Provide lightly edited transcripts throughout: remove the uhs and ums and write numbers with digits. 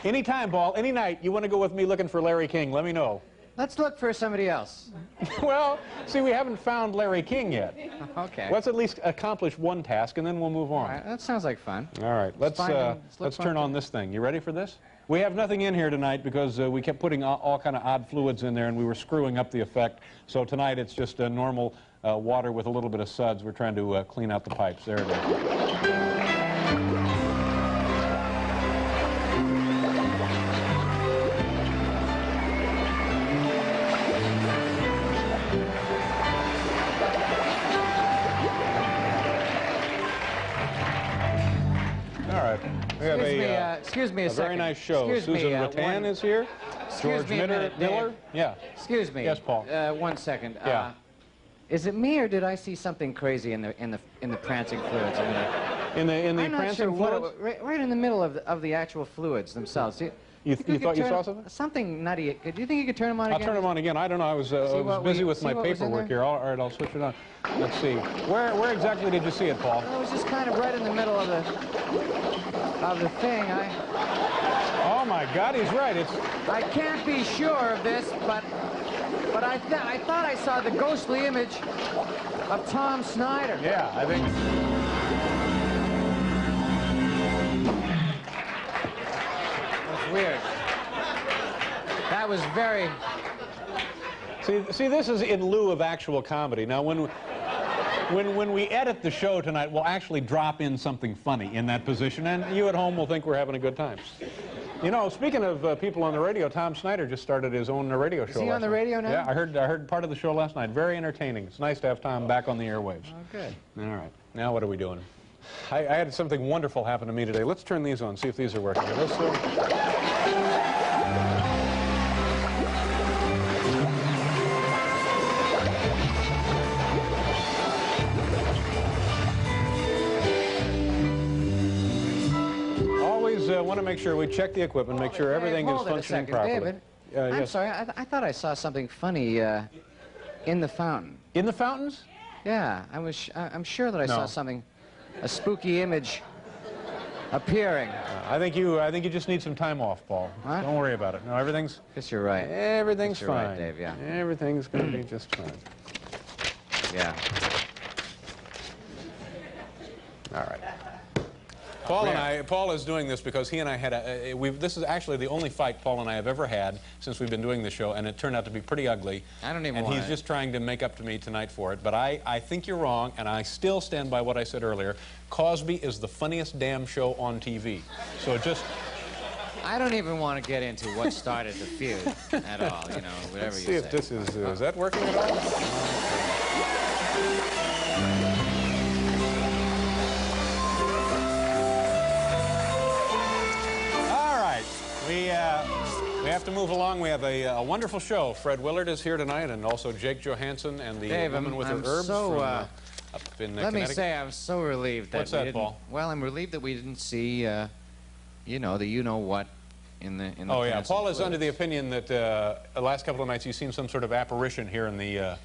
Anytime, Paul, any night you want to go with me looking for Larry King, let me know. Let's look for somebody else. Well, see, we haven't found Larry King yet. Okay. Let's at least accomplish one task, and then we'll move on. All right, that sounds like fun. All right, let's turn on this thing. You ready for this? We have nothing in here tonight because we kept putting all kind of odd fluids in there, and we were screwing up the effect. So tonight it's just a normal water with a little bit of suds. We're trying to clean out the pipes. There it is. Excuse me a second. A very nice show. Susan Rattan is here. George Miller. Yeah. Excuse me. Yes, Paul. 1 second. Yeah. Is it me or did I see something crazy in the prancing fluids? In the prancing fluids? Right in the middle of the actual fluids themselves. You thought you saw something? Something nutty. Do you think you could turn them on again? I'll turn them on again. I don't know. I was busy with my paperwork here. All right, I'll switch it on. Let's see. Where exactly did you see it, Paul? Well, it was just kind of right in the middle of the thing. Oh my God, he's right. I can't be sure of this, but I thought I saw the ghostly image of Tom Snyder. Yeah, I think. Weird. That was very... See, this is in lieu of actual comedy. Now, when we edit the show tonight, we'll actually drop in something funny in that position, and you at home will think we're having a good time. You know, speaking of people on the radio, Tom Snyder just started his own radio show. Is he on the radio now? Yeah, I heard part of the show last night. Very entertaining. It's nice to have Tom back on the airwaves. Oh, good. All right. Now what are we doing? I had something wonderful happen to me today. Let's turn these on, see if these are working. Always want to make sure we check the equipment, make sure everything is functioning properly. David, I'm sorry, I thought I saw something funny in the fountain. In the fountains? Yeah, I'm sure that I saw something, a spooky image appearing. I think you just need some time off, Paul. What? Don't worry about it. No, everything's... Guess you're right. Everything's fine. You're right, Dave, yeah. Everything's going to be just fine. Yeah. All right. Paul is doing this because he and I had this is actually the only fight Paul and I have ever had since we've been doing the show, and it turned out to be pretty ugly. I don't even And want he's just trying to make up to me tonight for it. But I think you're wrong, and I still stand by what I said earlier. Cosby is the funniest damn show on TV. So just... I don't even want to get into what started the feud at all, you know, whatever you say. Let's see if this is that working at all? We have to move along. We have a wonderful show. Fred Willard is here tonight, and also Jake Johansson and the woman with her herbs from up in Let me say, I'm so relieved that What's that, Paul? Well, I'm relieved that we didn't see, you know, the you-know-what in the Oh, yeah. Paul is under the opinion that the last couple of nights he's seen some sort of apparition here in the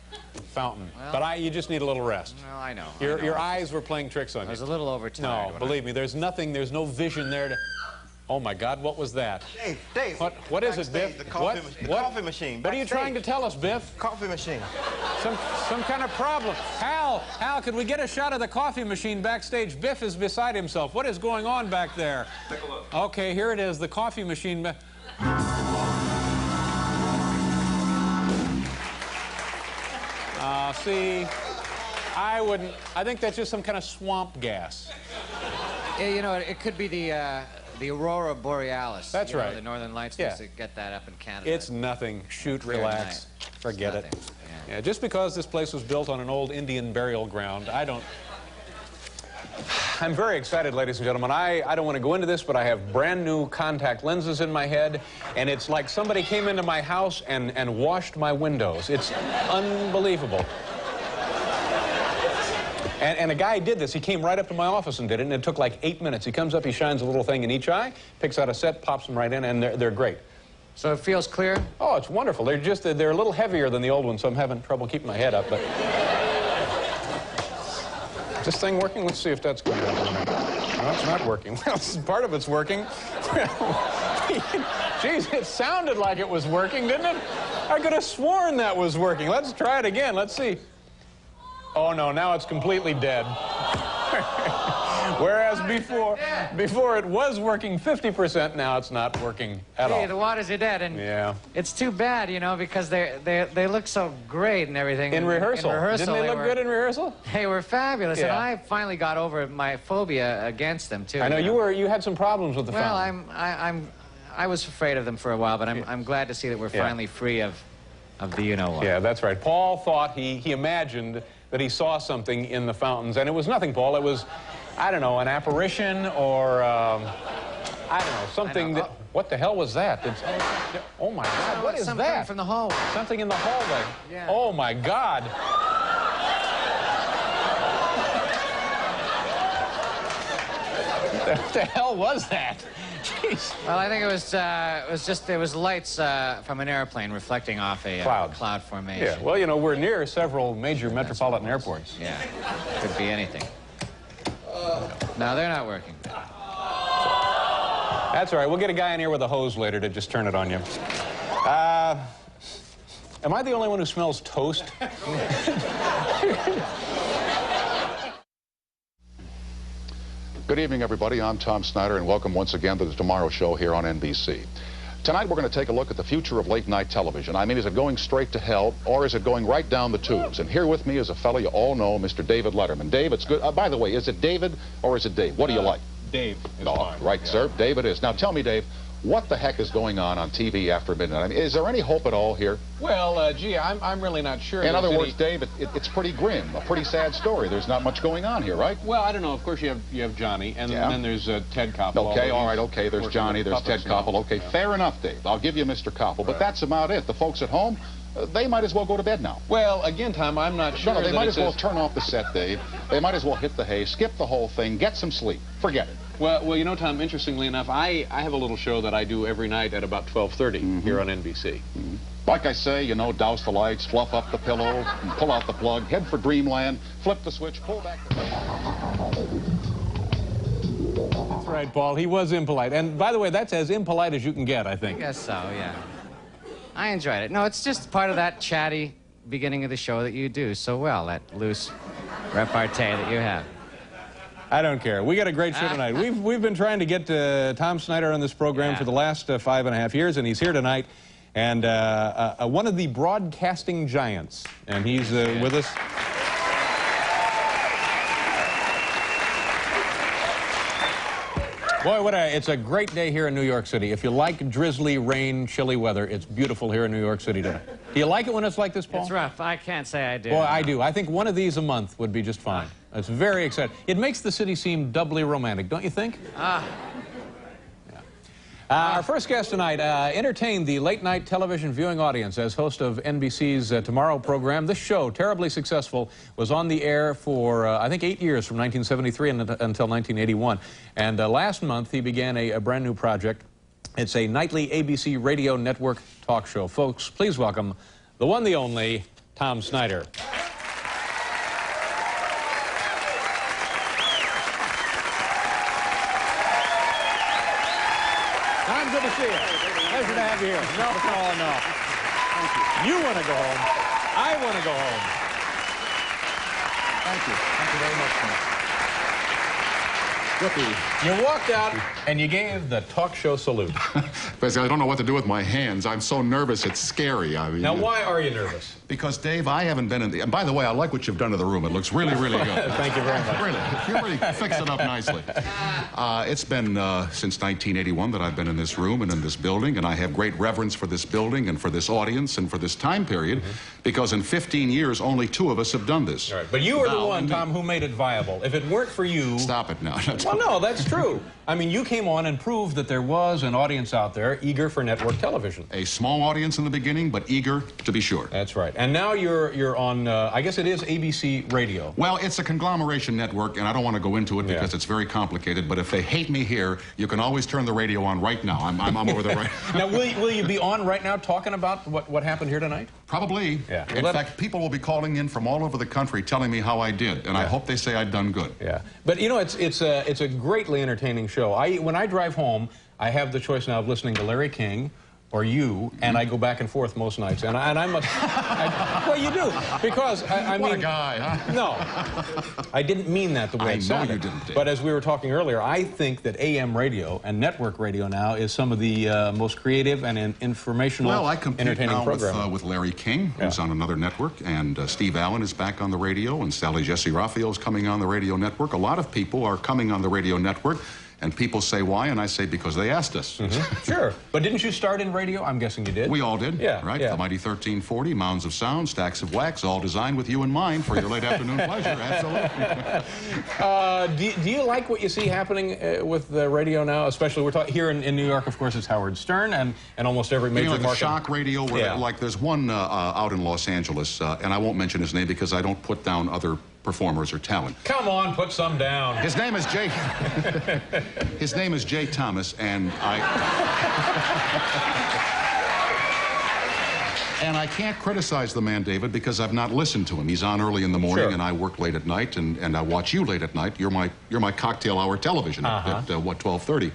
fountain. Well, but you just need a little rest. Well, I know. Your eyes were playing tricks on you. I was a little overtired. No, believe me, there's no vision there to... Oh, my God, what was that? Dave. What is it, Biff? The coffee machine. What are you trying to tell us, Biff? Coffee machine. Some kind of problem. Hal, could we get a shot of the coffee machine backstage? Biff is beside himself. What is going on back there? Take a look. Okay, here it is, the coffee machine. See, I think that's just some kind of swamp gas. Yeah, you know, it could be the Aurora Borealis. That's right. The Northern Lights. Yeah. Used to get that up in Canada. It's nothing. Shoot, relax, forget it. Yeah. Yeah, just because this place was built on an old Indian burial ground, I'm very excited, ladies and gentlemen. I don't want to go into this, but I have brand new contact lenses in my head, and it's like somebody came into my house and washed my windows. It's unbelievable. And a guy did this. He came right up to my office and did it, and it took like 8 minutes. He comes up, he shines a little thing in each eye, picks out a set, pops them right in, and they're great. So it feels clear? Oh, it's wonderful. They're a little heavier than the old ones, so I'm having trouble keeping my head up, but... Is this thing working? Let's see if that's going to happen. No, it's not working. Well, part of it's working. Geez, it sounded like it was working, didn't it? I could have sworn that was working. Let's try it again. Let's see. Oh, no, now it's completely dead. Whereas before it was working 50%, now it's not working at all. Hey, the waters are dead, and yeah, it's too bad, you know, because they look so great and everything. In rehearsal. Didn't they look good in rehearsal? They were fabulous, yeah. and I finally got over my phobia against them too. I know you had some problems with the fountain. Well, I was afraid of them for a while, but I'm glad to see that we're finally free of the you-know-what. Yeah, that's right. Paul thought he imagined that he saw something in the fountains, and it was nothing, Paul. It was, I don't know, an apparition or, I don't know, something that... What the hell was that? Oh, my God, what is something that? From the hallway. Something in the hallway. Yeah. Oh, my God. What the hell was that? Jeez. Well, I think it was lights from an airplane reflecting off a cloud formation. Yeah, well, you know, we're near several major metropolitan airports. Yeah, could be anything. No, they're not working. That's all right. We'll get a guy in here with a hose later to just turn it on you. Am I the only one who smells toast? Good evening, everybody. I'm Tom Snyder, and welcome once again to the Tomorrow Show here on NBC. Tonight, we're going to take a look at the future of late-night television. I mean, is it going straight to hell, or is it going right down the tubes? And here with me is a fellow you all know, Mr. David Letterman. Dave, it's good. By the way, is it David or is it Dave? What do you like? Dave is fine. Right, yeah. Sir. Dave it is. Now, tell me, Dave, what the heck is going on TV after midnight? I mean, is there any hope at all here? Well, gee, I'm really not sure. In other words, Dave, it's pretty grim, a pretty sad story. There's not much going on here, right? Well, I don't know. Of course, you have Johnny, and then there's Ted Koppel. Okay, all right, okay. There's Johnny, there's Ted Koppel. Okay, fair enough, Dave. I'll give you Mr. Koppel, but that's about it. The folks at home, they might as well go to bed now. Well, again, Tom, I'm not sure. No, they might as well turn off the set, Dave. They might as well hit the hay, skip the whole thing, get some sleep. Forget it. Well, you know, Tom, interestingly enough, I have a little show that I do every night at about 12:30 here on NBC. Like I say, you know, douse the lights, fluff up the pillow, pull out the plug, head for dreamland, flip the switch, pull back the... That's right, Paul. He was impolite. And by the way, that's as impolite as you can get, I think. I guess so, yeah. I enjoyed it. No, it's just part of that chatty beginning of the show that you do so well, that loose repartee that you have. I don't care. We got a great show tonight. We've been trying to get Tom Snyder on this program for the last 5.5 years, and he's here tonight. And one of the broadcasting giants, and he's with us. Boy, it's a great day here in New York City. If you like drizzly, rain, chilly weather, it's beautiful here in New York City tonight. Do you like it when it's like this, Paul? It's rough. I can't say I do. Boy, I do. I think one of these a month would be just fine. It's very exciting. It makes the city seem doubly romantic, don't you think? Our first guest tonight entertained the late-night television viewing audience as host of NBC's Tomorrow program. This show, terribly successful, was on the air for, I think, 8 years, from 1973 until 1981. And last month, he began a brand new project. It's a nightly ABC radio network talk show. Folks, please welcome the one, the only, Tom Snyder. Tom, good to see you. Pleasure to have you here. No. Thank you. You want to go home. I want to go home. Thank you. Thank you very much, You walked out and you gave the talk show salute. Basically, I don't know what to do with my hands. I'm so nervous, it's scary. I mean, Now, why are you nervous? Because, Dave, I haven't been in the... And by the way, I like what you've done to the room. It looks really, really good. Thank you very much. Really. You really fixed it up nicely. It's been since 1981 that I've been in this room and in this building, and I have great reverence for this building and for this audience and for this time period, because in 15 years, only 2 of us have done this. All right, but you were the one, Tom, who made it viable. If it weren't for you... Stop it now. Well, no, that's true. I mean, you came on and proved that there was an audience out there eager for network television. A small audience in the beginning, but eager to be sure. That's right. And now you're on, I guess it is ABC Radio. Well, it's a conglomeration network, and I don't want to go into it because it's very complicated, but if they hate me here, you can always turn the radio on right now. I'm over there right now. Will you be on right now talking about what happened here tonight? Probably. Yeah. In fact, people will be calling in from all over the country telling me how I did, and I hope they say I've done good. Yeah. But, you know, it's a greatly entertaining show. When I drive home, I have the choice now of listening to Larry King or you, and I go back and forth most nights. And I must... well, you do, because I mean... What a guy, huh? No. I didn't mean that the way it sounded. I know you didn't, Dave. But as we were talking earlier, I think that AM radio and network radio now is some of the most creative and informational, entertaining now with Larry King, who's on another network, and Steve Allen is back on the radio, and Sally Jesse Raphael is coming on the radio network. A lot of people are coming on the radio network. And people say why, and I say because they asked us. Sure. But didn't you start in radio? I'm guessing you did. We all did. Yeah. Right? Yeah. The mighty 1340, Mounds of Sound, Stacks of Wax, all designed with you in mind for your late afternoon pleasure. Absolutely. Do you like what you see happening with the radio now? Especially, we're talking here in New York, of course, it's Howard Stern and almost every major like market. The shock radio, where like there's one out in Los Angeles, and I won't mention his name because I don't put down other performers or talent. Come on, put some down. His name is Jay. His name is Jay Thomas, and I can't criticize the man, David, because I've not listened to him. He's on early in the morning, and I work late at night, and I watch you late at night. You're my cocktail hour television at what, 12:30.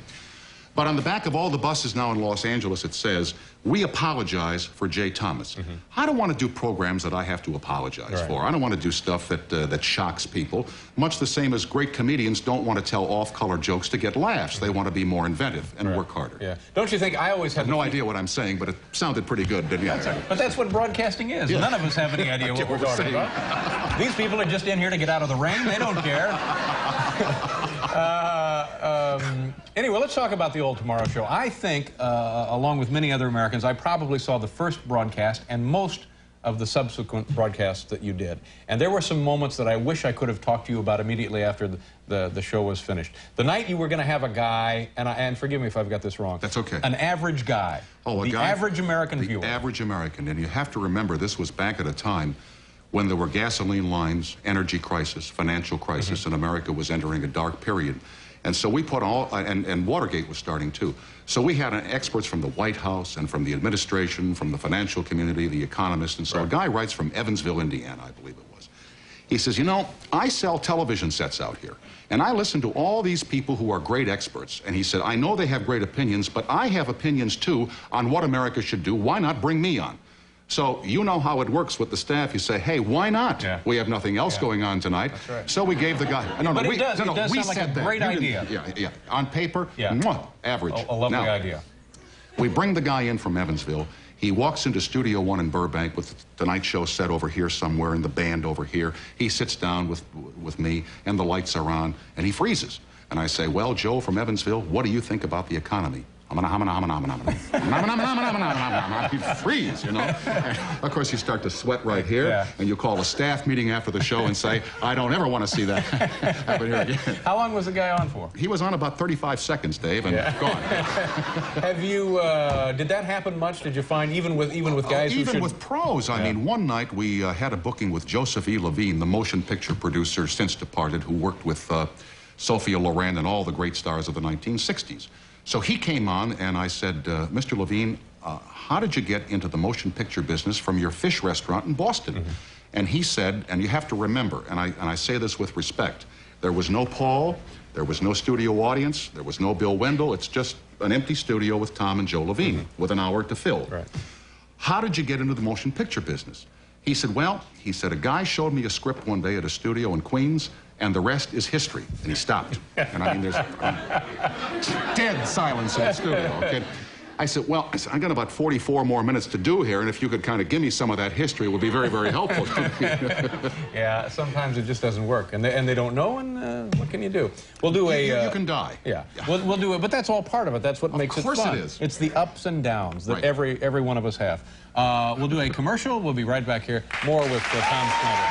But on the back of all the buses now in Los Angeles, it says, "We apologize for Jay Thomas." I don't want to do programs that I have to apologize for. I don't want to do stuff that shocks people, much the same as great comedians don't want to tell off-color jokes to get laughs. They want to be more inventive and work harder. Yeah. Don't you think I always have no idea what I'm saying, but it sounded pretty good, didn't you? But that's what broadcasting is. None of us have any idea what we're talking about. These people are just in here to get out of the rain. They don't care. Anyway, let's talk about the old Tomorrow Show. I think, along with many other Americans, I probably saw the first broadcast and most of the subsequent broadcasts that you did. And there were some moments that I wish I could have talked to you about immediately after the show was finished. The night you were going to have a guy, and forgive me if I've got this wrong. That's okay. An average guy. Oh, the average American viewer. The average American. And you have to remember, this was back at a time when there were gasoline lines, energy crisis, financial crisis, and America was entering a dark period. And so we put and Watergate was starting too. So we had experts from the White House and from the administration, from the financial community, the economists, and so a guy writes from Evansville, Indiana, I believe it was. He says, you know, I sell television sets out here, and I listen to all these people who are great experts. And he said, I know they have great opinions, but I have opinions too on what America should do. Why not bring me on? So you know how it works with the staff. You say, hey, why not? We have nothing else going on tonight. That's right. So we gave the guy... But it does sound like a great idea. Yeah. On paper, average. A lovely idea. We bring the guy in from Evansville. He walks into Studio One in Burbank with the Tonight Show set over here somewhere and the band over here. He sits down with me, and the lights are on, and he freezes. And I say, well, Joe from Evansville, what do you think about the economy? You freeze, you know. Of course, you start to sweat right here, and you call a staff meeting after the show and say, I don't ever want to see that happen here again. How long was the guy on for? He was on about 35 seconds, Dave, and gone. Have you, did that happen much? Did you find, even with guys who should... Even with pros. I mean, one night we had a booking with Joseph E. Levine, the motion picture producer since departed, who worked with Sophia Loren and all the great stars of the 1960s. So he came on, and I said, Mr. Levine, how did you get into the motion picture business from your fish restaurant in Boston? And he said, and you have to remember, and I say this with respect, there was no Paul, there was no studio audience, there was no Bill Wendell. It's just an empty studio with Tom and Joe Levine with an hour to fill. Right. How did you get into the motion picture business? He said, well, he said, a guy showed me a script one day at a studio in Queens, and the rest is history. And he stopped. And I mean, there's dead silence in the studio, okay? I said, well, I got about 44 more minutes to do here, and if you could kind of give me some of that history, it would be very, very helpful to me. Yeah, sometimes it just doesn't work, and they don't know, and what can you do? We'll do you can die. Yeah, we'll do it, but that's all part of it. That's what makes it fun. Of course it is. It's the ups and downs that every one of us have. We'll do a commercial. We'll be right back here. More with Tom Snyder.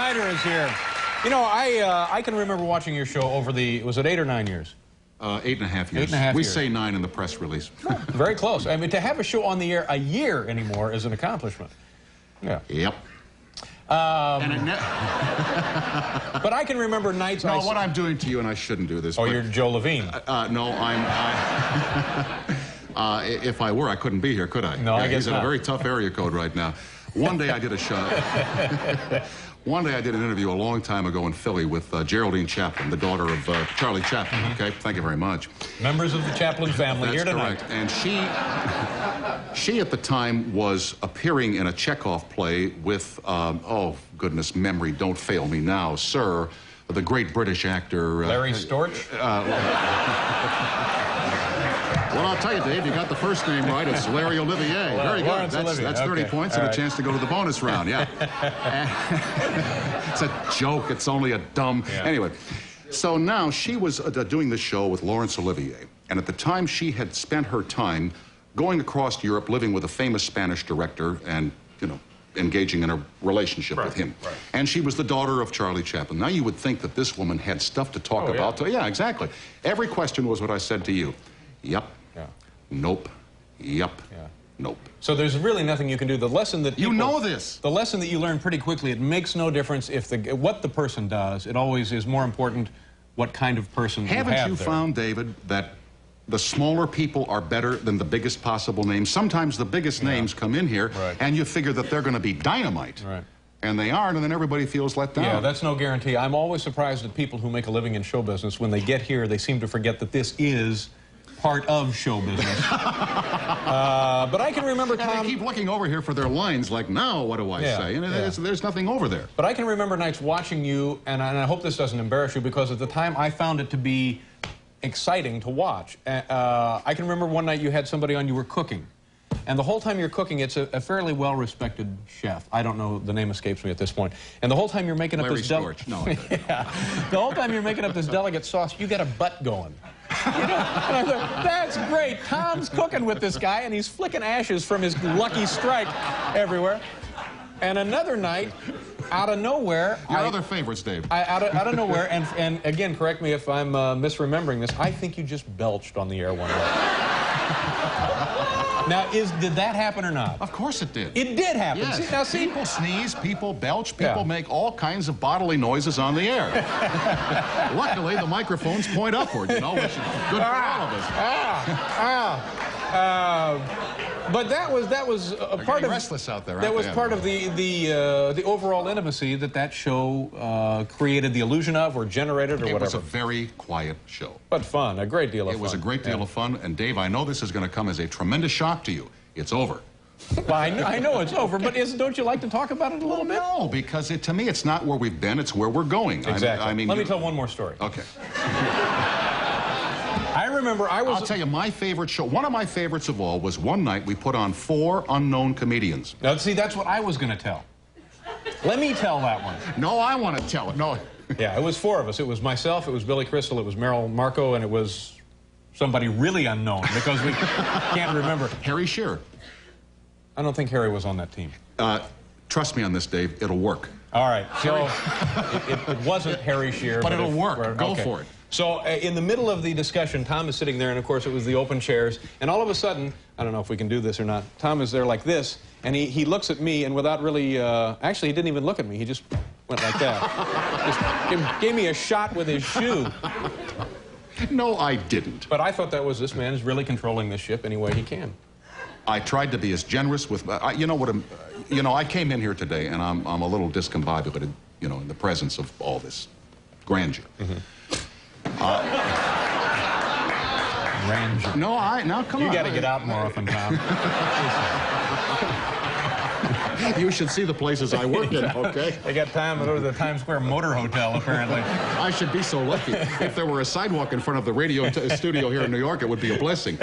Snyder is here. You know, I can remember watching your show over the, was it 8 or 9 years? 8.5 years. 8.5 we years. say 9 in the press release. Very close. I mean, to have a show on the air a year anymore is an accomplishment. Yeah. Yep. But I can remember nights. No, what I'm doing to you, and I shouldn't do this. Oh, but, you're Joe Levine. No, if I were, I couldn't be here, could I? No, I guess he's in not. a very tough area code right now. One day I did a show. One day I did an interview a long time ago in Philly with Geraldine Chaplin, the daughter of Charlie Chaplin. Okay, thank you very much. Members of the Chaplin family here tonight. That's correct. And she at the time was appearing in a Chekhov play with, oh goodness, memory, don't fail me now, sir, the great British actor. Larry Storch? Well, I'll tell you, Dave, you got the first name right. It's Larry Olivier. Well, Very good. Laurence Olivier. That's 30 Okay. points All and right. a chance to go to the bonus round, yeah. It's a joke. It's only a dumb... Yeah. Anyway, so now she was doing the show with Laurence Olivier. And at the time, she had spent her time going across Europe, living with a famous Spanish director and, you know, engaging in a relationship with him. Right. And she was the daughter of Charlie Chaplin. Now, you would think that this woman had stuff to talk about. Yeah, exactly. Every question was what I said to you. Yep. Yeah. Nope. Yep. Yeah. Nope. So there's really nothing you can do. The lesson that You people- know this. The lesson that you learn pretty quickly, it makes no difference if what the person does. It always is more important what kind of person Haven't you have you there. found, David, that the smaller people are better than the biggest possible names? Sometimes the biggest names come in here, Right. and you figure that they're going to be dynamite. Right. And they aren't, and then everybody feels let down. Yeah, that's no guarantee. I'm always surprised at people who make a living in show business. When they get here, they seem to forget that this is part of show business. But I can remember, And Tom... they keep looking over here for their lines like, now what do I Yeah, say? And yeah. there's nothing over there. But I can remember nights watching you, and I hope this doesn't embarrass you, because at the time I found it to be exciting to watch. I can remember one night you had somebody on, you were cooking. And the whole time you're cooking, it's a fairly well-respected chef. I don't know, the name escapes me at this point. And the whole time you're making up Larry this... Storch. No, I didn't. Yeah. The whole time you're making up this delicate sauce, you got a butt going. You know? And I thought, that's great. Tom's cooking with this guy, and he's flicking ashes from his lucky strike everywhere. And another night, out of nowhere... Your other favorites, Dave. Out of nowhere, and again, correct me if I'm misremembering this, I think you just belched on the air one night. Now, did that happen or not? Of course it did. It did happen. Yes. See, People sneeze, people belch, people Yeah. make all kinds of bodily noises on the air. Luckily, the microphones point upward, you know, which is good for all of us. But that was a part of restless out there. That aren't was they? part of the overall intimacy that show created the illusion of, or generated, or It whatever. was a very quiet show. But fun, a great deal of fun. It was a great deal of fun, and Dave, I know this is going to come as a tremendous shock to you. It's over. Well, I know it's over, but don't you like to talk about it a little bit? No, because to me, it's not where we've been, it's where we're going. Exactly. I mean, Let me tell one more story. Okay. I remember I'll tell you, my favorite show, one of my favorites of all, was one night we put on 4 unknown comedians. Now, see, that's what I was going to tell. Let me tell that one. No, I want to tell it. No. Yeah, it was 4 of us. It was myself, it was Billy Crystal, it was Merrill Marco, and it was somebody really unknown, because we can't remember. Harry Shearer. I don't think Harry was on that team. Trust me on this, Dave. It'll work. All right, so it wasn't Harry Shearer. But it'll work. Go for it. So in the middle of the discussion, Tom is sitting there, and of course it was the open chairs, and all of a sudden, I don't know if we can do this or not, Tom is there like this, and he looks at me, and without really, actually he didn't even look at me, he just went like that. Just gave me a shot with his shoe. No, I didn't. But I thought that was, this man is really controlling this ship any way he can. I tried to be as generous with, you know what, you know, I came in here today, and I'm a little discombobulated, you know, in the presence of all this grandeur. Grandeur. No, now come on. You got to get out more often, Tom. You should see the places I work in, okay? They got time to go to the Times Square Motor Hotel, apparently. I should be so lucky. If there were a sidewalk in front of the radio studio here in New York, it would be a blessing.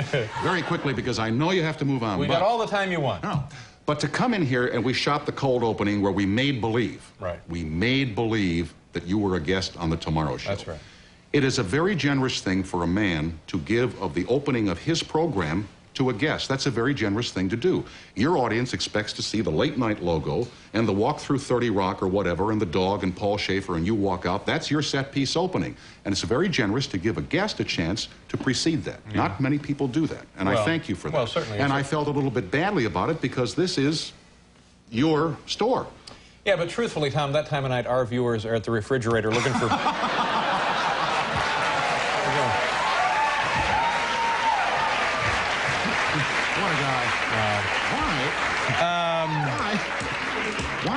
Very quickly, because I know you have to move on. We got all the time you want. No. But to come in here and we shot the cold opening where we made believe. Right. We made believe that you were a guest on the Tomorrow Show. That's right. It is a very generous thing for a man to give of the opening of his program to a guest. That's a very generous thing to do. Your audience expects to see the late night logo and the walk through 30 Rock or whatever and the dog and Paul Schaefer and you walk out. That's your set piece opening. And it's very generous to give a guest a chance to precede that. Yeah. Not many people do that. And I thank you for that. Well, certainly. And I felt a little bit badly about it because this is your store. Yeah, but truthfully, Tom, that time of night, our viewers are at the refrigerator looking for...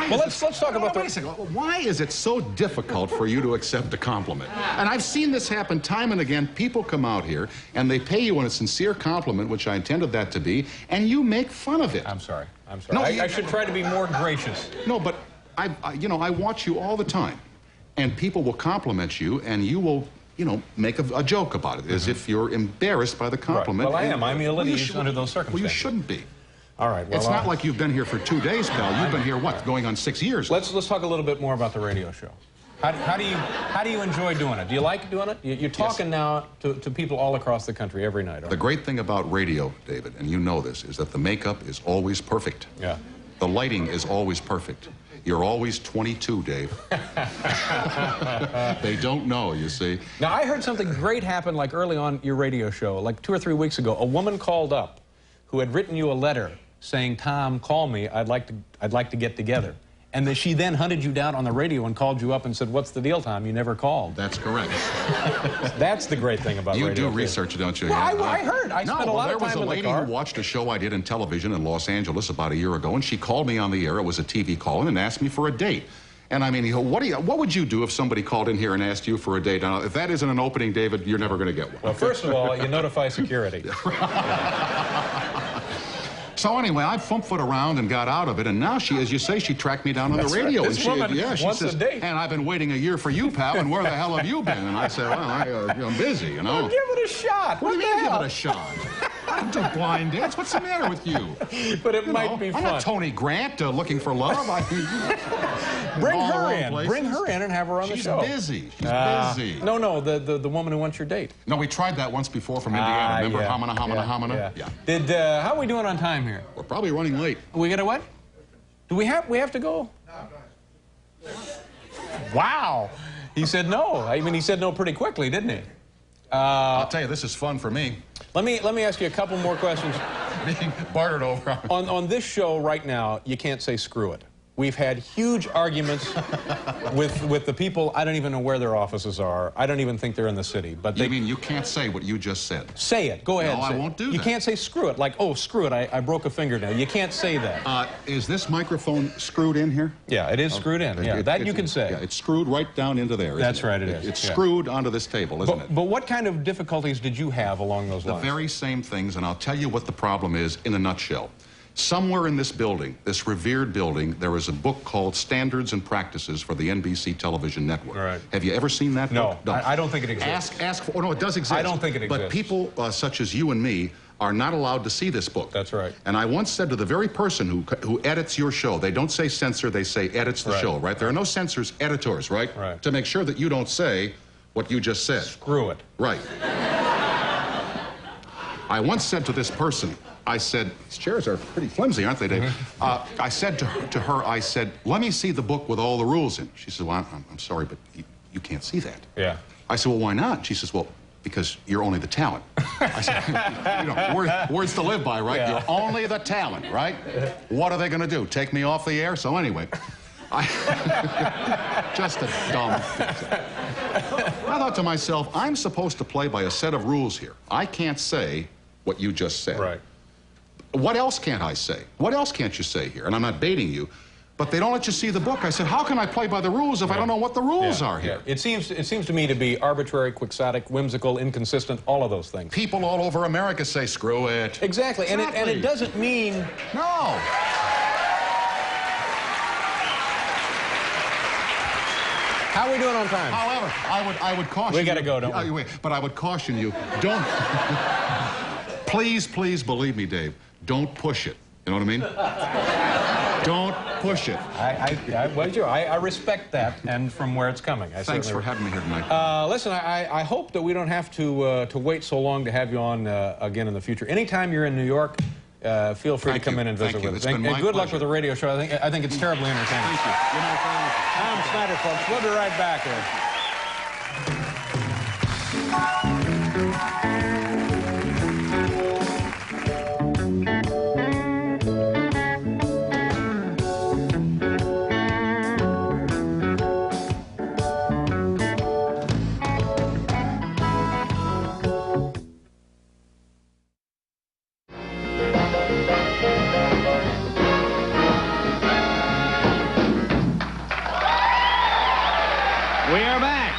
Well, let's talk about why is it so difficult for you to accept a compliment? And I've seen this happen time and again. People come out here and they pay you a sincere compliment, which I intended that to be, and you make fun of it. I'm sorry. No, I should try to be more gracious. No, but I watch you all the time, and people will compliment you, and you will, make a joke about it, as if you're embarrassed by the compliment. Right. Well, I am. I'm ill at ease under those circumstances. Well, you shouldn't be. All right. Well, it's not like you've been here for 2 days, pal. You've been here, what, going on 6 years? Let's talk a little bit more about the radio show. How do you enjoy doing it? Do you like doing it? You're talking now to people all across the country every night. The great thing about radio, David, and you know this, is that the makeup is always perfect. Yeah. The lighting is always perfect. You're always 22, Dave. They don't know, you see. Now, I heard something great happen like early on your radio show, like 2 or 3 weeks ago. A woman called up who had written you a letter saying, "Tom, call me. I'd like to get together." And she then hunted you down on the radio and called you up and said, "What's the deal, Tom? You never called." That's correct. That's the great thing about radio. You do research, don't you? Well, I heard. I spent a lot of time in the car. There was a lady who watched a show I did in television in Los Angeles about a year ago, and she called me on the air. It was a TV call, and asked me for a date. And I mean, what would you do if somebody called in here and asked you for a date? Now, if that isn't an opening, David, you're never going to get one. Well, first of all, you notify security. So anyway, I fumfed around and got out of it, and now she, as you say, she tracked me down on the radio. Right. This woman wants a date. And I've been waiting a year for you, pal, and where the hell have you been? And I said, well, I'm busy, you know. Well, give it a shot. What do you mean give it a shot? I don't do blind dates. What's the matter with you? But it might be fun. I'm not Tony Grant looking for love. Bring her in. Bring her in and have her on the show. She's busy. She's busy. No, the woman who wants your date. No, we tried that once before from Indiana. Remember? Yeah. Hamana? Yeah. How are we doing on time here? We're probably running late. We got a what? Do we have to go? No. Wow. He said no. I mean, he said no pretty quickly, didn't he? I'll tell you, this is fun for me. Let me ask you a couple more questions. Being bartered over. On this show right now, you can't say screw it. We've had huge arguments with the people. I don't even know where their offices are. I don't even think they're in the city. But you mean you can't say what you just said? Say it. Go ahead. No, I won't do that. You can't say screw it. Like, oh, screw it. I broke a fingernail. You can't say that. Is this microphone screwed in here? Yeah, it is screwed in. Yeah, that you can say. Yeah, it's screwed right down into there. That's right, it is. It's screwed onto this table, isn't it? But what kind of difficulties did you have along those lines? The very same things, and I'll tell you what the problem is in a nutshell. Somewhere in this building, this revered building, there is a book called Standards and Practices for the NBC Television Network. Right. Have you ever seen that book? No, I don't think it exists. Ask for, no, it does exist. I don't think it exists. But people such as you and me are not allowed to see this book. That's right. And I once said to the very person who edits your show, they don't say censor, they say edits the show, right? There are no censors, editors, right? Right. To make sure that you don't say what you just said. Screw it. Right. I once said to this person, I said, these chairs are pretty flimsy, aren't they, Dave? I said to her, I said, let me see the book with all the rules in. She said, well, I'm sorry, but you can't see that. Yeah. I said, well, why not? She says, well, because you're only the talent. I said, words to live by, right? Yeah. You're only the talent, right? What are they going to do, take me off the air? So anyway, just a dumb thing. I thought to myself, I'm supposed to play by a set of rules here. I can't say what you just said. Right. What else can't I say? What else can't you say here? And I'm not baiting you, but they don't let you see the book. I said, how can I play by the rules if I don't know what the rules are here? Yeah. It seems to me to be arbitrary, quixotic, whimsical, inconsistent, all of those things. People all over America say, screw it. Exactly. And it doesn't mean... No. How are we doing on time? However, I would caution you... We gotta go, don't we? But I would caution you, don't... Please believe me, Dave, don't push it. You know what I mean? Don't push it. I respect that, and from where it's coming. Thanks for having me here tonight. Listen, I hope that we don't have to wait so long to have you on again in the future. Anytime you're in New York, feel free to come in and visit with us. And good luck with the radio show. I think it's terribly entertaining. Thank you. Tom Snyder, folks. We'll be right back here. We are back.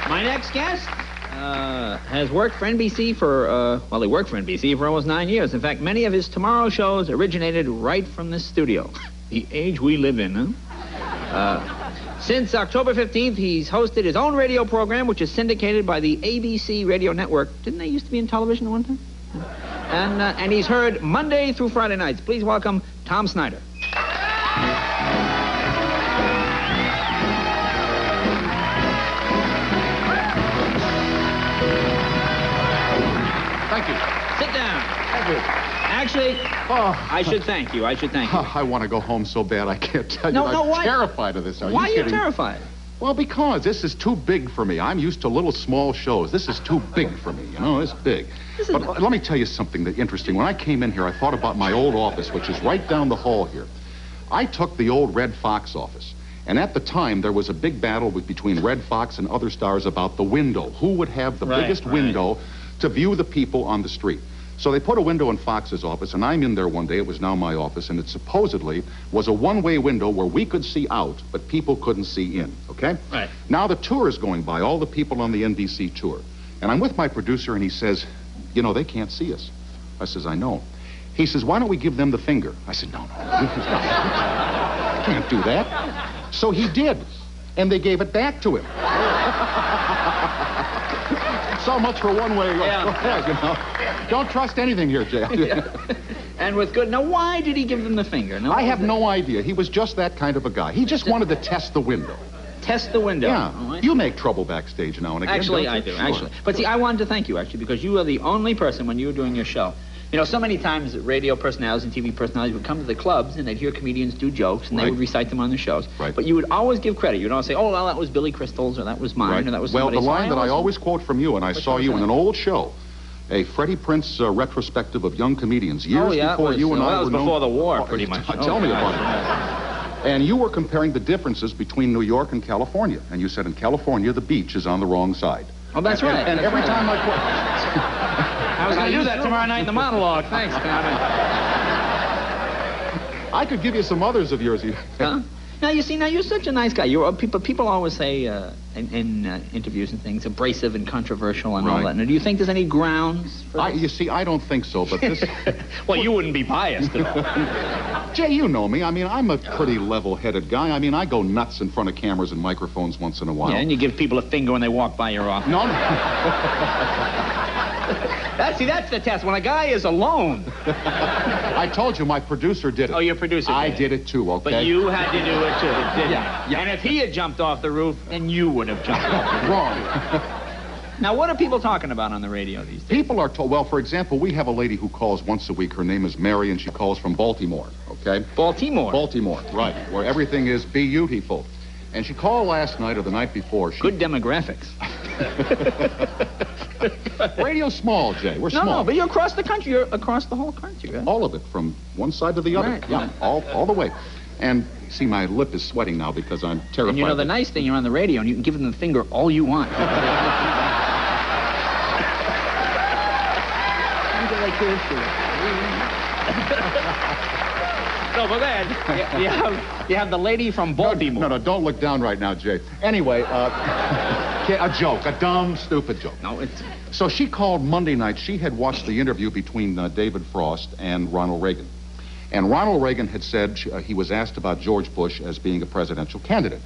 My next guest has worked for NBC for, well, he worked for NBC for almost 9 years. In fact, many of his Tomorrow shows originated right from this studio. The age we live in, huh? Since October 15th, he's hosted his own radio program, which is syndicated by the ABC radio network. Didn't they used to be in television at one time? And he's heard Monday through Friday nights. Please welcome Tom Snyder. Thank you. Sit down. Thank you. Actually, I should thank you. I should thank you. I want to go home so bad, I can't tell you. No, I'm why? terrified of this. Why are you terrified? Well, because this is too big for me. I'm used to little, small shows. This is too big for me, you know? It's big. But let me tell you something that's interesting. When I came in here, I thought about my old office, which is right down the hall here. I took the old Red Fox office. And at the time, there was a big battle between Red Fox and other stars about the window. Who would have the biggest window to view the people on the street? So they put a window in Fox's office, and I'm in there one day. It was now my office, and it supposedly was a one-way window where we could see out, but people couldn't see in, okay? Right. Now the tour is going by, all the people on the NBC tour. And I'm with my producer, and he says, you know, they can't see us. I says, I know. He says, why don't we give them the finger? I said, no. Can't do that. So he did, and they gave it back to him. So much for one way. Yeah. You know. Don't trust anything here, Jay. Yeah. And with good. Now, why did he give them the finger? No, I have no idea. He was just that kind of a guy. He just wanted to test the window. Test the window. Yeah. Oh, you make trouble backstage now and again. Actually, don't you? I do. Sure. Actually. But see, I wanted to thank you, actually, because you are the only person, when you were doing your show, you know, so many times radio personalities and TV personalities would come to the clubs and they'd hear comedians do jokes and they would recite them on the shows. Right. But you would always give credit. You'd always say, oh, well, that was Billy Crystal's, or that was mine, or that was somebody's. Well, the line that I always quote from you, and I saw you in an old show, a Freddie Prinze retrospective of young comedians, years before you and I were known. That was before the war, pretty much. Tell me about it. And you were comparing the differences between New York and California. And you said in California, the beach is on the wrong side. Oh, that's right. And every time I was going to do that tomorrow night in the monologue. Thanks, Conrad. I could give you some others of yours. Huh? Now, you see, now you're such a nice guy. You're people always say in interviews and things, abrasive and controversial and all that. Now, do you think there's any grounds for this? You see, I don't think so, but this... Well, you wouldn't be biased at all. Jay, you know me. I mean, I'm a pretty level-headed guy. I mean, I go nuts in front of cameras and microphones once in a while. Yeah, and you give people a finger when they walk by your office. No. That's the test. When a guy is alone. I told you my producer did it. Oh, your producer did I did it too, okay? But you had to do it too, didn't you? Yeah. And if he had jumped off the roof, then you would have jumped off the roof. Wrong. Now, what are people talking about on the radio these days? People are told, well, for example, we have a lady who calls once a week. Her name is Mary, and she calls from Baltimore, okay? Baltimore? Baltimore, right, where everything is beautiful. And she called last night or the night before. Good demographics. Radio's small, Jay. We're small. No, but you're across the country. You're across the whole country. Right? All of it, from one side to the other. Right, Yeah, right. all the way. And, see, my lip is sweating now because I'm terrified. And you know, the nice thing, you're on the radio, and you can give them the finger all you want. No, but then, you have the lady from Baltimore. No, don't look down right now, Jay. Anyway, a joke, a dumb, stupid joke. No, it's... So she called Monday night. She had watched the interview between David Frost and Ronald Reagan. And Ronald Reagan had said he was asked about George Bush as being a presidential candidate.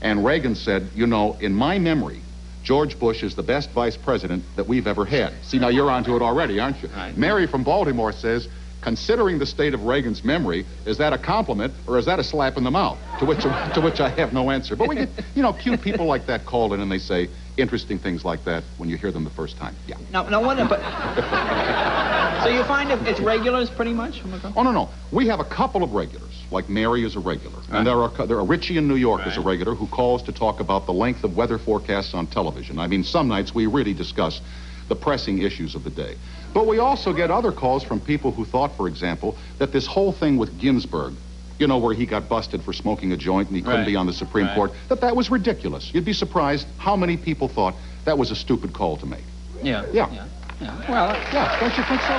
And Reagan said, you know, in my memory, George Bush is the best vice president that we've ever had. See, now you're onto it already, aren't you? Right. Mary from Baltimore says, considering the state of Reagan's memory, is that a compliment or is that a slap in the mouth? To which I have no answer. But we get, you know, cute people like that called in and they say interesting things like that when you hear them the first time. Yeah. No, what? But so you find it's regulars pretty much? Oh, no. We have a couple of regulars. Like Mary is a regular. And there are Richie in New York is a regular who calls to talk about the length of weather forecasts on television. I mean, some nights we really discuss the pressing issues of the day. But we also get other calls from people who thought, for example, that this whole thing with Ginsburg, you know, where he got busted for smoking a joint and he couldn't be on the Supreme Court, that was ridiculous. You'd be surprised how many people thought that was a stupid call to make. Yeah. Well, yeah, don't you think so?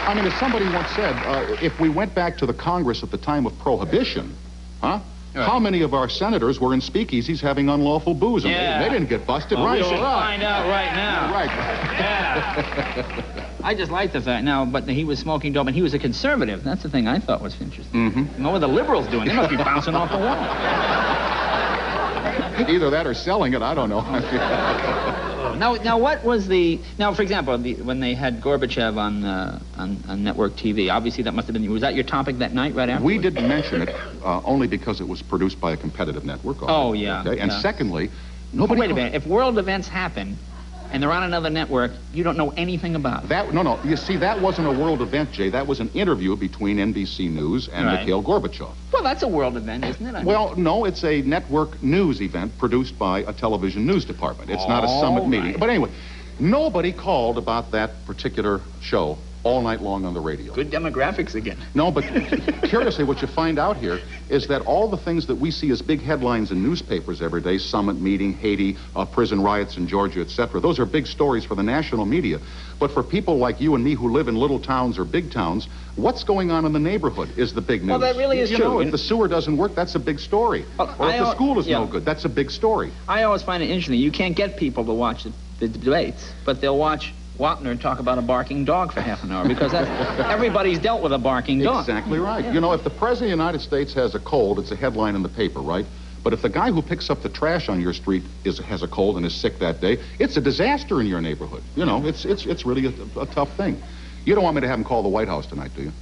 I mean, as somebody once said, if we went back to the Congress at the time of Prohibition, how many of our senators were in speakeasies having unlawful booze? And they didn't get busted, right? We should find out right now. Right. Yeah. I just like the fact now, but he was smoking dope, and he was a conservative. That's the thing I thought was interesting. Mm-hmm. What were the liberals doing? They must be bouncing off the wall. Either that or selling it, I don't know. Now, what was the... Now, for example, when they had Gorbachev on network TV, obviously that must have been... Was that your topic that night right after? We didn't mention it, only because it was produced by a competitive network. Oh, yeah. Okay? And secondly, nobody... Oh, wait a minute. If world events happen and they're on another network, you don't know anything about it. No. You see, that wasn't a world event, Jay. That was an interview between NBC News and Mikhail Gorbachev. Well, that's a world event, isn't it? Well, no, it's a network news event produced by a television news department. It's not a summit meeting. But anyway, nobody called about that particular show all night long on the radio. Good demographics again. No, but curiously, what you find out here is that all the things that we see as big headlines in newspapers every day, summit meeting, Haiti, prison riots in Georgia, etc., those are big stories for the national media. But for people like you and me who live in little towns or big towns, what's going on in the neighborhood is the big news. Well, that really is true. Know, if the sewer doesn't work, that's a big story. Or if the school is no good, that's a big story. I always find it interesting. You can't get people to watch the debates, but they'll watch Wapner talk about a barking dog for half an hour because everybody's dealt with a barking dog. Exactly right. Yeah. You know, if the President of the United States has a cold, it's a headline in the paper, right? But if the guy who picks up the trash on your street has a cold and is sick that day, it's a disaster in your neighborhood. You know, it's really a tough thing. You don't want me to have him call the White House tonight, do you?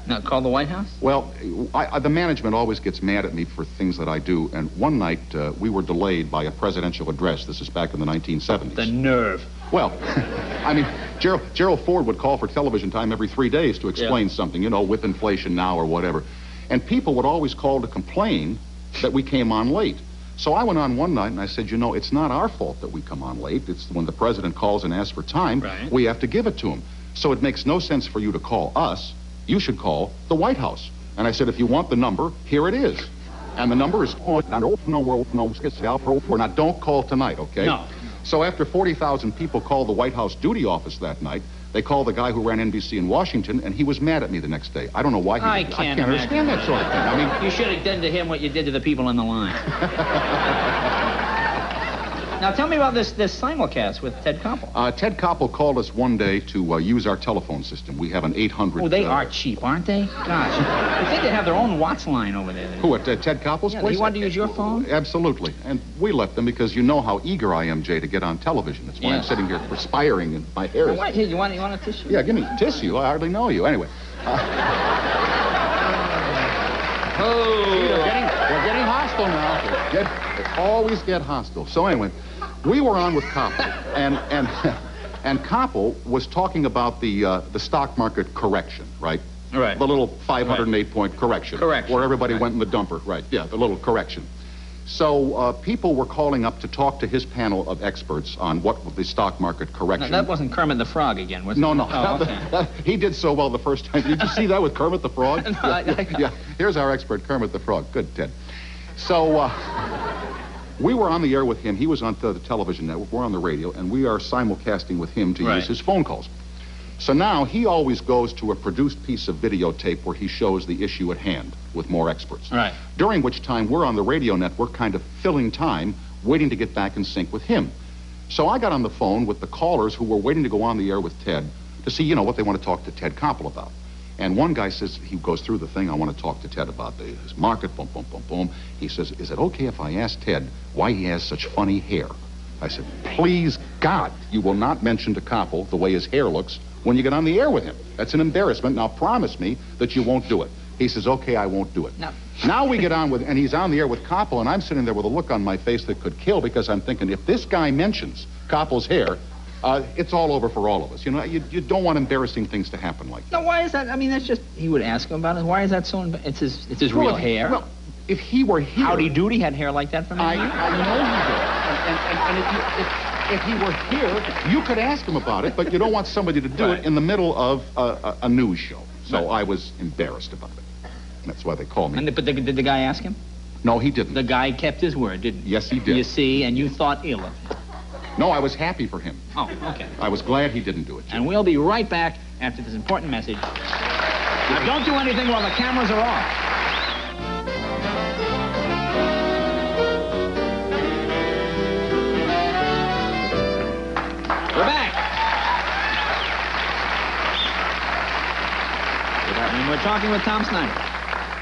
Not call the White House? Well, the management always gets mad at me for things that I do, and one night we were delayed by a presidential address. This is back in the 1970s. The nerve. Well, I mean, Gerald Ford would call for television time every 3 days to explain something, you know, with inflation now or whatever. And people would always call to complain that we came on late. So I went on one night and I said, you know, it's not our fault that we come on late. It's when the president calls and asks for time, we have to give it to him. So it makes no sense for you to call us. You should call the White House. And I said, if you want the number, here it is. And the number is... Now, don't call tonight, okay? No. So after 40,000 people called the White House duty office that night, they called the guy who ran NBC in Washington, and he was mad at me the next day. I don't know why he I can't understand that sort of thing. I mean, you should have done to him what you did to the people in the line. Now, tell me about this simulcast with Ted Koppel. Ted Koppel called us one day to use our telephone system. We have an 800... Oh, they are cheap, aren't they? Gosh. I think they have their own Watts line over there. Who, at Ted Koppel's place? You wanted to use your phone? Absolutely. And we let them because you know how eager I am, Jay, to get on television. That's why I'm sitting here perspiring and my hair is... Here, you want a tissue? Yeah, give me a tissue. I hardly know you. Anyway. We're getting hostile now. They always get hostile. So anyway... We were on with Koppel, and Koppel was talking about the stock market correction, right? Right. The little 508-point correction. Correction. Where everybody went in the dumper, right? Yeah, the little correction. So people were calling up to talk to his panel of experts on what the stock market correction... No, that wasn't Kermit the Frog again, was it? No. Oh, okay. He did so well the first time. Did you see that with Kermit the Frog? Yeah. Here's our expert, Kermit the Frog. Good, Ted. So... we were on the air with him. He was on the television network. We're on the radio, and we are simulcasting with him to use his phone calls. So now he always goes to a produced piece of videotape where he shows the issue at hand with more experts. Right. During which time we're on the radio network kind of filling time, waiting to get back in sync with him. So I got on the phone with the callers who were waiting to go on the air with Ted to see, you know, what they want to talk to Ted Koppel about. And one guy says, he goes through the thing, I want to talk to Ted about his market, boom, boom, boom, boom. He says, is it okay if I ask Ted why he has such funny hair? I said, please, God, you will not mention to Koppel the way his hair looks when you get on the air with him. That's an embarrassment. Now promise me that you won't do it. He says, okay, I won't do it. No. Now we get on with, and he's on the air with Koppel, and I'm sitting there with a look on my face that could kill, because I'm thinking, if this guy mentions Koppel's hair, it's all over for all of us. You know, you don't want embarrassing things to happen like that. Now, why is that? I mean, that's just, he would ask him about it. Why is that so, it's his real hair. Well, if he were here... Howdy Doody had hair like that for many years. I know he did. And if he were here, you could ask him about it, but you don't want somebody to do it in the middle of a news show. So I was embarrassed about it. That's why they call me. But did the guy ask him? No, he didn't. The guy kept his word, didn't he? Yes, he did. You see, and you thought ill of him. No, I was happy for him. Oh, okay. I was glad he didn't do it, Jim. And we'll be right back after this important message. Now, don't do anything while the cameras are off. We're back. And we're talking with Tom Snyder.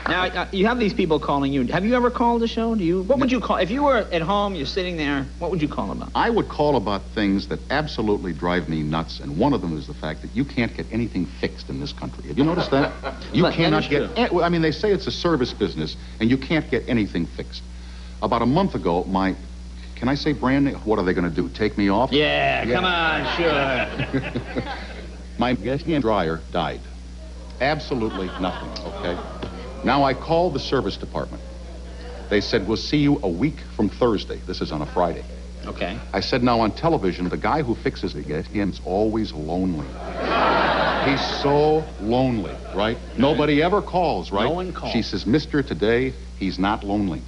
Now, you have these people calling you. Have you ever called the show? What would you call, if you were at home, you're sitting there, what would you call about? I would call about things that absolutely drive me nuts, and one of them is the fact that you can't get anything fixed in this country. Have you noticed that? You cannot get, I mean, they say it's a service business, and you can't get anything fixed. About a month ago, can I say brand name? What are they going to do, take me off? Yeah, come on, sure. My dryer died. Absolutely nothing, okay? Now, I called the service department. They said, we'll see you a week from Thursday. This is on a Friday. Okay. I said, now, on television, the guy who fixes it, is always lonely. He's so lonely, right? Nobody ever calls, right? No one calls. She says, Mister, today, he's not lonely.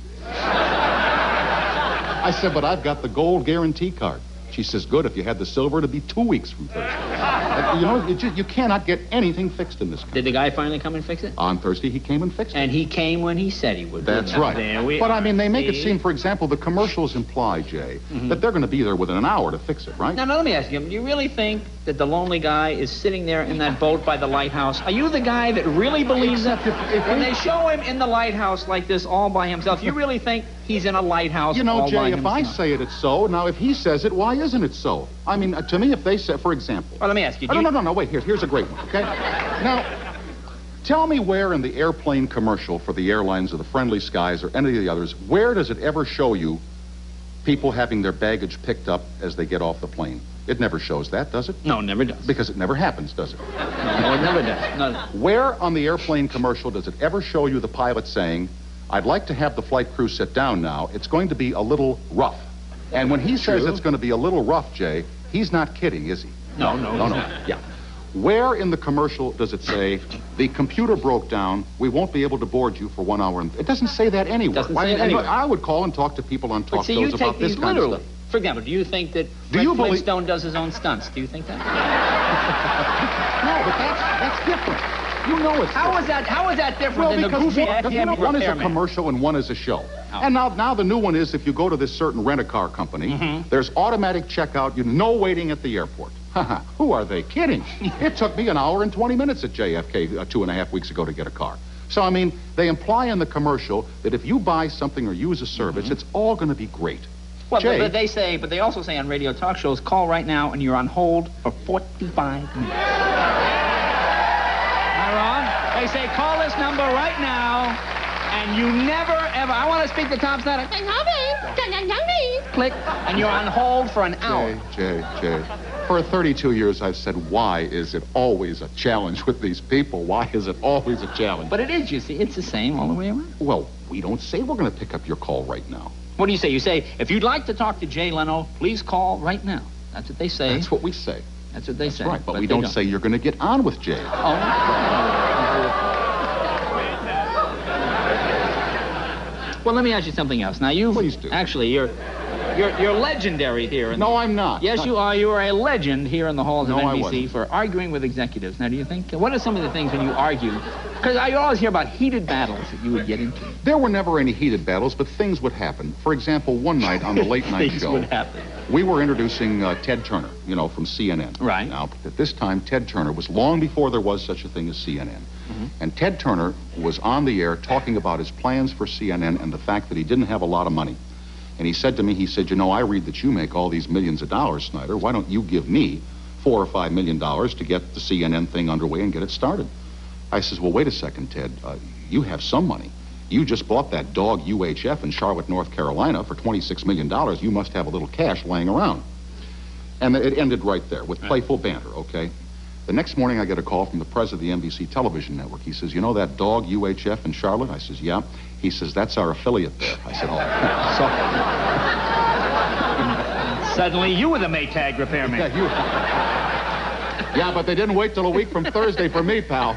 I said, but I've got the gold guarantee card. She says, good, if you had the silver, it'd be 2 weeks from Thursday. You know, you cannot get anything fixed in this country. Did the guy finally come and fix it? On Thursday, he came and fixed it. And he came when he said he would. That's right. But, I mean, they make it seem, for example, the commercials imply, Jay, that they're going to be there within an hour to fix it, right? Now, let me ask you, do you really think that the lonely guy is sitting there in that boat by the lighthouse? Are you the guy that really believes that? When they show him in the lighthouse like this all by himself, you really think he's in a lighthouse all by himself? You know, Jay, if I say it, it's so. Now, if he says it, why isn't it so? I mean, to me, if they say, for example... Well, let me ask you. No, wait, here's a great one, okay? Now, tell me where in the airplane commercial for the airlines or the Friendly Skies or any of the others, where does it ever show you people having their baggage picked up as they get off the plane? It never shows that, does it? No, it never does. Because it never happens, does it? No, it never does. No. Where on the airplane commercial does it ever show you the pilot saying, I'd like to have the flight crew sit down now. It's going to be a little rough. And when he says it's going to be a little rough, Jay, he's not kidding, is he? No. Yeah. Where in the commercial does it say, the computer broke down, we won't be able to board you for 1 hour? It doesn't say that anywhere. Doesn't say it anywhere. I would call and talk to people on talk shows about this kind of stuff. For example, do you think that Fred Flintstone does his own stunts? Do you think that? No, but that's different. You know it's How is that different than the goofy one is a commercial and one is a show. Oh. And now the new one is, if you go to this certain rent-a-car company, there's automatic checkout, no waiting at the airport. Who are they kidding? It took me 1 hour and 20 minutes at JFK 2.5 weeks ago to get a car. So, I mean, they imply in the commercial that if you buy something or use a service, it's all going to be great. Well, but they also say on radio talk shows, call right now and you're on hold for 45 minutes. They say, call this number right now, and you never, ever... I want to speak to Tom Snyder. Click, and you're on hold for an hour. Jay. For 32 years, I've said, why is it always a challenge with these people? Why is it always a challenge? But it is, you see. It's the same all the way around. Well, we don't say we're going to pick up your call right now. What do you say? You say, if you'd like to talk to Jay Leno, please call right now. That's what they say. That's what we say. That's what they say. Right, but we don't say you're going to get on with Jay. Oh. Well, let me ask you something else. Now, Please do. Actually, you're legendary here. No, I'm not. Yes, you are. You are a legend here in the halls of NBC wasn't. for arguing with executives. Now, do you think, what are some of the things when you argue? Because I always hear about heated battles that you would get into. There were never any heated battles, but things would happen. For example, one night on the late night show, would happen. We were introducing Ted Turner, from CNN. Right. Now, at this time, Ted Turner was long before there was such a thing as CNN. And Ted Turner was on the air talking about his plans for CNN and the fact that he didn't have a lot of money. And he said to me, I read that you make all these millions of dollars, Snyder. Why don't you give me or $5 million to get the CNN thing underway and get it started. I says, well, wait a second, Ted. You have some money. You just bought that dog UHF in Charlotte, North Carolina for $26 million. You must have a little cash laying around. And it ended right there with playful banter, okay? The next morning, I get a call from the president of the NBC television network. He says, you know that dog UHF in Charlotte? I says, yeah. He says, that's our affiliate there. I said, oh. Suddenly, you were the Maytag repairman. Yeah, yeah, but they didn't wait till a week from Thursday for me, pal.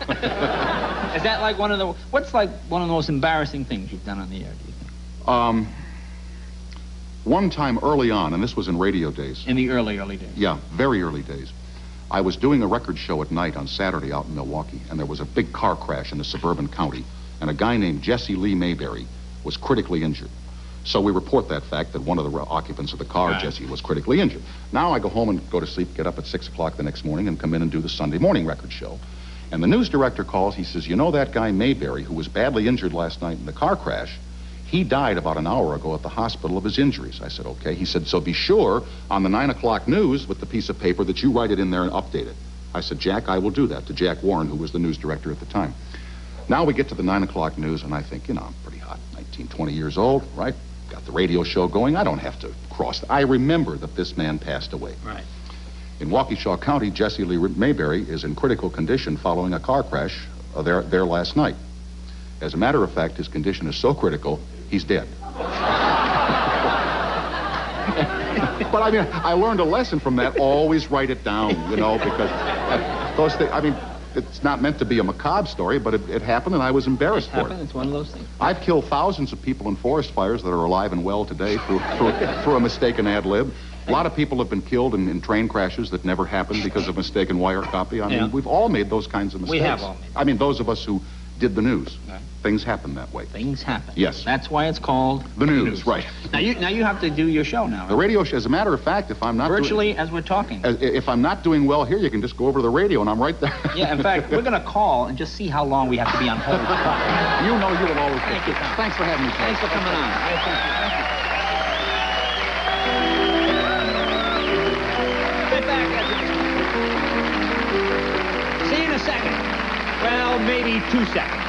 Is that like one of the... What's like one of the most embarrassing things you've done on the air, do you think? One time early on, and this was in radio days. In the early days. Yeah, very early days. I was doing a record show at night on Saturday out in Milwaukee, and there was a big car crash in the suburban county, and a guy named Jesse Lee Mayberry was critically injured. So we report that fact that one of the occupants of the car, Jesse, was critically injured. Now I go home and go to sleep, get up at 6 o'clock the next morning and come in and do the Sunday morning record show. And the news director calls, he says, you know that guy Mayberry who was badly injured last night in the car crash? He died about an hour ago at the hospital of his injuries. I said, okay. He said, so be sure on the 9 o'clock news with the piece of paper that you write it in there and update it. I said, Jack, I will do that, to Jack Warren, who was the news director at the time. Now we get to the 9 o'clock news, and I think, you know, I'm pretty hot, 19, 20 years old, right? Got the radio show going. I don't have to cross. I remember that this man passed away. Right. In Waukesha County, Jesse Lee Mayberry is in critical condition following a car crash there last night. As a matter of fact, his condition is so critical, he's dead. But I mean, I learned a lesson from that. Always write it down, you know, because those things, I mean, it's not meant to be a macabre story, but it happened, and I was embarrassed for it. It's one of those things. I've killed thousands of people in forest fires that are alive and well today through a mistaken ad lib. A lot of people have been killed in train crashes that never happened because of mistaken wire copy. I mean, we've all made those kinds of mistakes. We have all made them. I mean, those of us who did the news. Right. Things happen that way. Things happen. Yes. That's why it's called the news. Right. Now you have to do your show now. Right? The radio show. As a matter of fact, if I'm not as we're talking. If I'm not doing well here, you can just go over to the radio, and I'm right there. Yeah. In fact, we're going to call and just see how long we have to be on hold. You know you will always. Thank you, Tom. Thanks for having me. Thanks for coming on. Thank you. Sit back. See you in a second. Well, maybe 2 seconds.